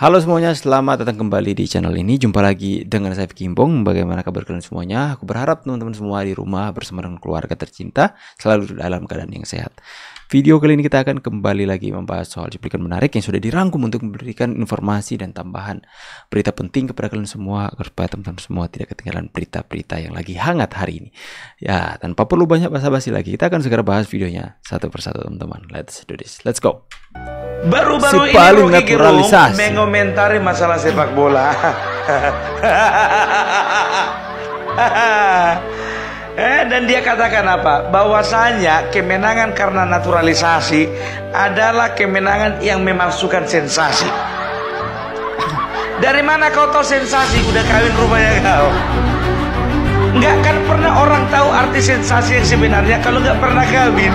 Halo semuanya, selamat datang kembali di channel ini. Jumpa lagi dengan saya Kimbong. Bagaimana kabar kalian semuanya? Aku berharap teman-teman semua di rumah bersama dengan keluarga tercinta selalu dalam keadaan yang sehat. Video kali ini kita akan kembali lagi membahas soal cuplikan menarik yang sudah dirangkum untuk memberikan informasi dan tambahan berita penting kepada kalian semua, agar supaya teman-teman semua tidak ketinggalan berita-berita yang lagi hangat hari ini. Ya, tanpa perlu banyak basa-basi lagi, kita akan segera bahas videonya satu persatu teman-teman. Let's do this. Let's go. Baru-baru ini Rocky Gerung mengomentari masalah sepak bola. Dan dia katakan apa? Bahwasanya kemenangan karena naturalisasi adalah kemenangan yang memasukkan sensasi. Dari mana kau tahu sensasi? Udah kawin rupanya kau. Nggak kan pernah orang tahu arti sensasi yang sebenarnya kalau nggak pernah kawin.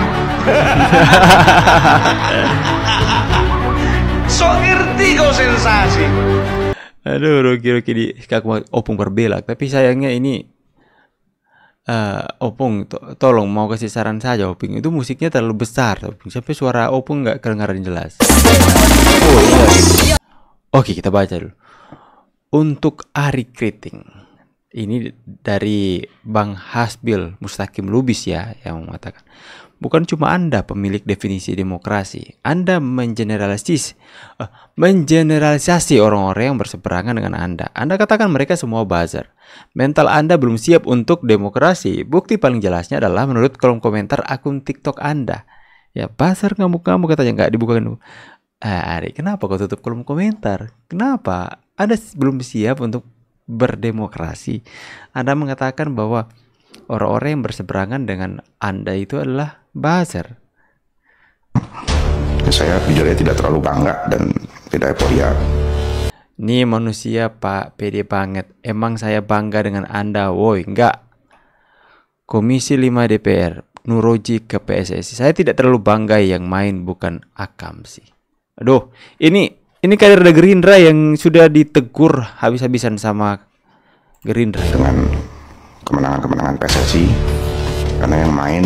So ngerti kau sensasi. Aduh, Rocky di kaku Opung berbelak. Tapi sayangnya ini Opung tolong mau kasih saran saja Opung. Itu musiknya terlalu besar Opung. Sampai suara Opung nggak kedengaran jelas. Oh iya. Oke, kita baca dulu. Untuk Ari Kriting, ini dari Bang Hasbil Mustaqim Lubis ya, yang mengatakan, bukan cuma Anda pemilik definisi demokrasi, Anda mengeneralisasi orang-orang yang berseberangan dengan Anda. Anda katakan mereka semua buzzer. Mental Anda belum siap untuk demokrasi. Bukti paling jelasnya adalah menurut kolom komentar akun TikTok Anda. Ya, buzzer ngamuk-ngamuk katanya, nggak dibukain. Ari, kenapa kau tutup kolom komentar? Kenapa? Anda belum siap untuk berdemokrasi. Anda mengatakan bahwa orang-orang yang berseberangan dengan Anda itu adalah buzzer. Saya jujurnya tidak terlalu bangga dan tidak euforia. Nih manusia Pak, pede banget. Emang saya bangga dengan Anda, woi, enggak. Komisi 5 DPR, Nuroji ke PSSI. Saya tidak terlalu bangga, yang main bukan Akam sih. Aduh, ini kader Gerindra yang sudah ditegur habis-habisan sama Gerindra dengan kemenangan-kemenangan PSSI, karena yang main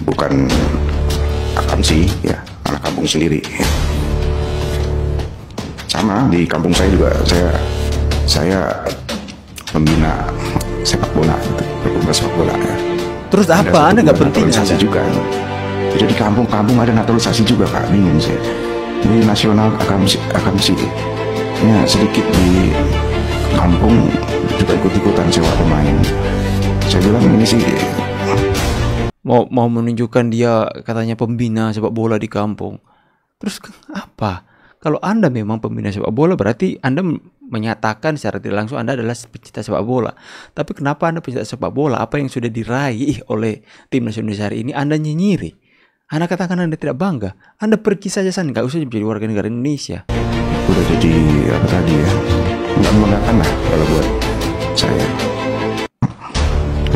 bukan Akam sih, ya anak kampung sendiri. Ya. Sama di kampung saya juga saya membina sepak bola, pemuda sepak bola. Ya. Terus apa? Anda nggak penting naturalisasi juga. Jadi di kampung-kampung ada naturalisasi juga, Kak. Bingung saya. Di nasional Akam sih, ya sedikit di kampung juga ikut-ikutan sewa pemain. Saya bilang ini sih mau menunjukkan dia katanya pembina sepak bola di kampung. Terus apa? Kalau Anda memang pembina sepak bola, berarti Anda menyatakan secara tidak langsung Anda adalah pecinta sepak bola. Tapi kenapa Anda pecinta sepak bola? Apa yang sudah diraih oleh timnas Indonesia hari ini Anda nyinyiri? Anda katakan Anda tidak bangga. Anda pergi saja sana, nggak usah menjadi warga negara Indonesia. Udah jadi apa tadi ya? Nggak membanggakan lah kalau buat saya.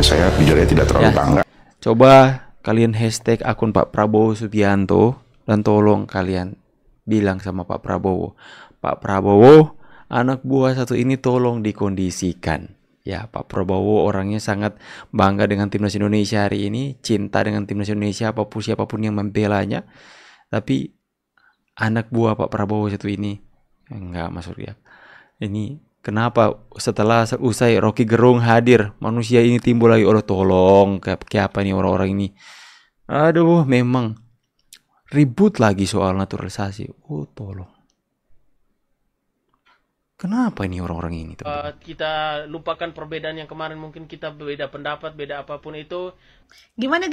Saya jujurnya tidak terlalu bangga. Coba kalian hashtag akun Pak Prabowo Subianto dan tolong kalian bilang sama Pak Prabowo, Pak Prabowo, anak buah satu ini tolong dikondisikan. Ya, Pak Prabowo orangnya sangat bangga dengan timnas Indonesia hari ini, cinta dengan timnas Indonesia siapapun yang membelanya. Tapi anak buah Pak Prabowo satu ini enggak masuk ya. Ini kenapa setelah usai Rocky Gerung hadir, manusia ini timbul lagi? Oh tolong, kayak apa nih orang-orang ini? Aduh, memang ribut lagi soal naturalisasi. Oh tolong. Kenapa ini orang-orang ini? Kita lupakan perbedaan yang kemarin, mungkin kita beda pendapat, beda apapun itu. Gimana?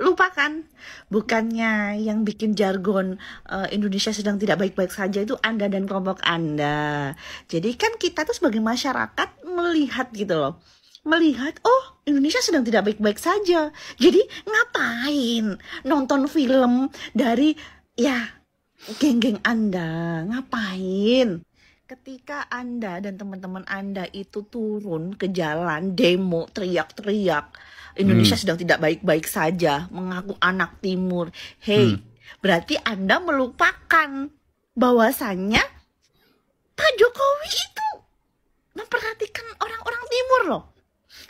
Lupakan. Bukannya yang bikin jargon Indonesia sedang tidak baik-baik saja itu Anda dan kelompok Anda. Jadi kan kita tuh sebagai masyarakat melihat gitu loh. Melihat, oh Indonesia sedang tidak baik-baik saja. Jadi ngapain nonton film dari ya geng-geng Anda? Ngapain? Ketika Anda dan teman-teman Anda itu turun ke jalan, demo, teriak-teriak, Indonesia sedang tidak baik-baik saja, mengaku anak timur. Hey, berarti Anda melupakan bahwasannya Pak Jokowi itu memperhatikan orang-orang timur loh.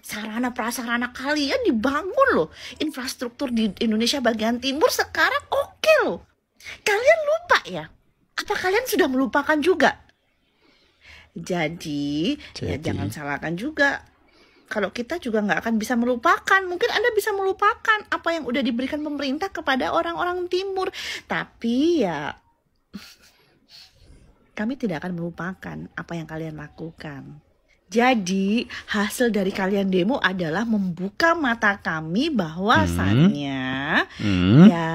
Sarana prasarana kalian dibangun loh. Infrastruktur di Indonesia bagian timur sekarang oke loh. Kalian lupa ya? Apa kalian sudah melupakan juga Jadi, ya Jadi. jangan salahkan juga. Kalau kita juga nggak akan bisa melupakan, mungkin Anda bisa melupakan apa yang udah diberikan pemerintah kepada orang-orang timur. Tapi ya, kami tidak akan melupakan apa yang kalian lakukan. Jadi, hasil dari kalian demo adalah membuka mata kami bahwasannya ya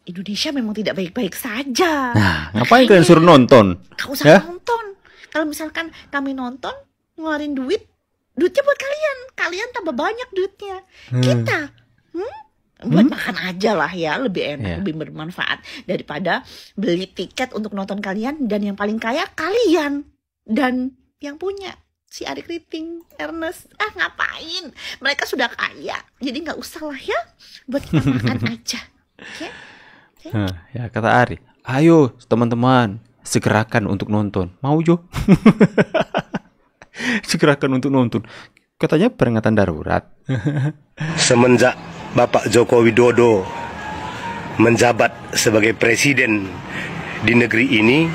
Indonesia memang tidak baik-baik saja. Nah, ngapain kalian suruh nonton? Gak usah Ya? nonton. Kalau misalkan kami nonton, ngeluarin duitnya buat kalian. Kalian tambah banyak duitnya. Kita, buat makan aja lah ya, lebih enak, Iya. lebih bermanfaat daripada beli tiket untuk nonton kalian. Dan yang paling kaya kalian dan yang punya si Arik Riting, Ernest. Ngapain? Mereka sudah kaya, jadi nggak usah lah ya, buat kita makan aja. Oke? Ya kata Ari, ayo teman-teman segerakan untuk nonton. Mau Jo? Segerakan untuk nonton. Katanya peringatan darurat. Semenjak Bapak Joko Widodo menjabat sebagai presiden di negeri ini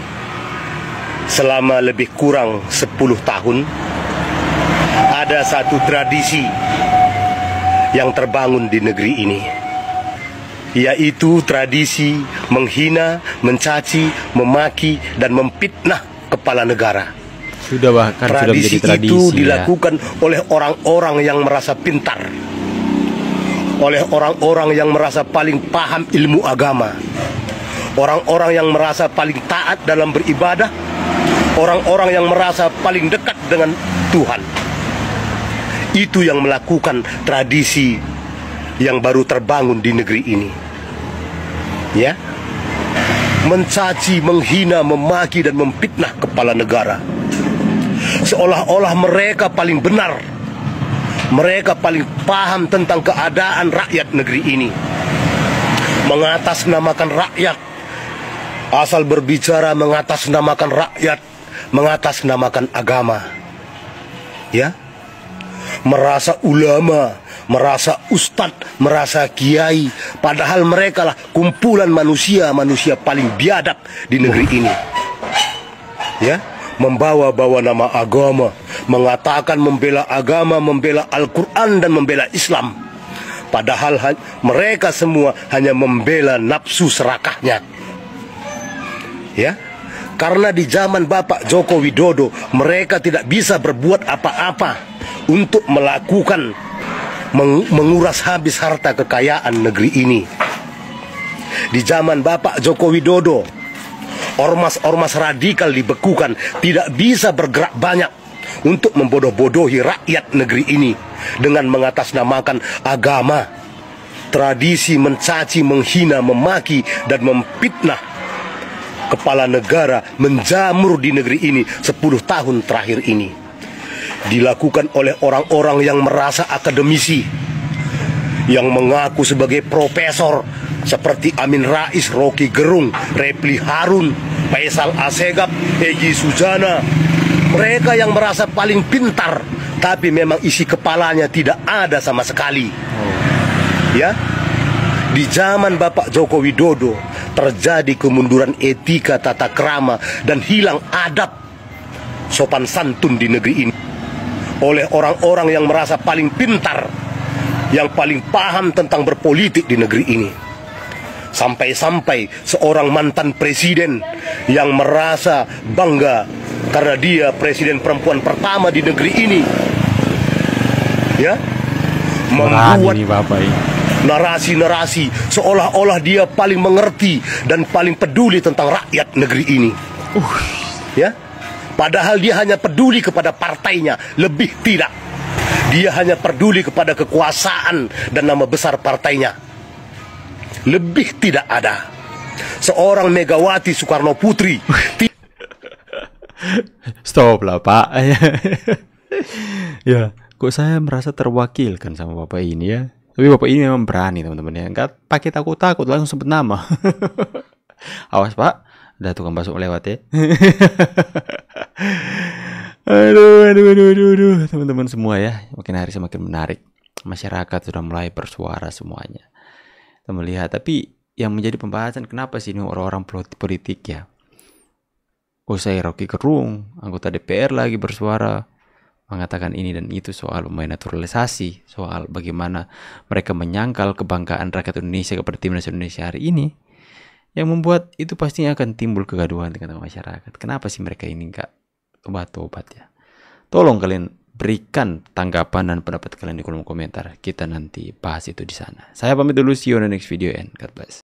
selama lebih kurang 10 tahun, ada satu tradisi yang terbangun di negeri ini, yaitu tradisi menghina, mencaci, memaki, dan memfitnah kepala negara. Sudah bahkan sudah menjadi tradisi itu ya. dilakukan oleh orang-orang yang merasa pintar, oleh orang-orang yang merasa paling paham ilmu agama, orang-orang yang merasa paling taat dalam beribadah, orang-orang yang merasa paling dekat dengan Tuhan. Itu yang melakukan tradisi yang baru terbangun di negeri ini. Ya, mencaci, menghina, memaki, dan memfitnah kepala negara. Seolah-olah mereka paling benar, mereka paling paham tentang keadaan rakyat negeri ini, mengatasnamakan rakyat, asal berbicara mengatasnamakan rakyat, mengatasnamakan agama. Ya, merasa ulama, merasa ustadz, merasa kiai, padahal mereka lah kumpulan manusia paling biadab di negeri ini. Ya, membawa-bawa nama agama, mengatakan membela agama, membela Al-Quran dan membela Islam, padahal mereka semua hanya membela nafsu serakahnya. Ya, karena di zaman Bapak Joko Widodo mereka tidak bisa berbuat apa-apa untuk melakukan menguras habis harta kekayaan negeri ini. Di zaman Bapak Joko Widodo, ormas-ormas radikal dibekukan, tidak bisa bergerak banyak untuk membodoh-bodohi rakyat negeri ini dengan mengatasnamakan agama, tradisi, mencaci, menghina, memaki, dan memfitnah kepala negara menjamur di negeri ini 10 tahun terakhir ini. Dilakukan oleh orang-orang yang merasa akademisi, yang mengaku sebagai profesor, seperti Amin Rais, Rocky Gerung, Repli Harun, Faisal Asegaf, Egy Sujana. Mereka yang merasa paling pintar, tapi memang isi kepalanya tidak ada sama sekali. Ya, di zaman Bapak Joko Widodo terjadi kemunduran etika, tata krama, dan hilang adab sopan santun di negeri ini oleh orang-orang yang merasa paling pintar, yang paling paham tentang berpolitik di negeri ini. Sampai-sampai seorang mantan presiden yang merasa bangga karena dia presiden perempuan pertama di negeri ini, ya, membuat ini Bapak ini. narasi-narasi seolah-olah dia paling mengerti dan paling peduli tentang rakyat negeri ini. Ya, padahal dia hanya peduli kepada partainya, lebih tidak. Dia hanya peduli kepada kekuasaan dan nama besar partainya, lebih tidak ada. Seorang Megawati Soekarno Putri. Stop lah Pak. Ya, kok saya merasa terwakilkan sama Bapak ini ya. Tapi Bapak ini memang berani teman-teman ya. Enggak pakai takut-takut, langsung sebut nama. Awas Pak, ada tukang bakso lewat ya. Aduh. Teman-teman semua ya, makin hari semakin menarik. Masyarakat sudah mulai bersuara semuanya. Kita melihat, tapi yang menjadi pembahasan kenapa sih ini orang-orang politik ya Usai Rocky Gerung, anggota DPR lagi bersuara mengatakan ini dan itu soal pemain naturalisasi, soal bagaimana mereka menyangkal kebanggaan rakyat Indonesia kepada timnas Indonesia hari ini, yang membuat itu pastinya akan timbul kegaduhan di tengah masyarakat. Kenapa sih mereka ini nggak tobat-tobat ya? Tolong kalian berikan tanggapan dan pendapat kalian di kolom komentar. Kita nanti bahas itu di sana. Saya pamit dulu, see you on the next video and God bless.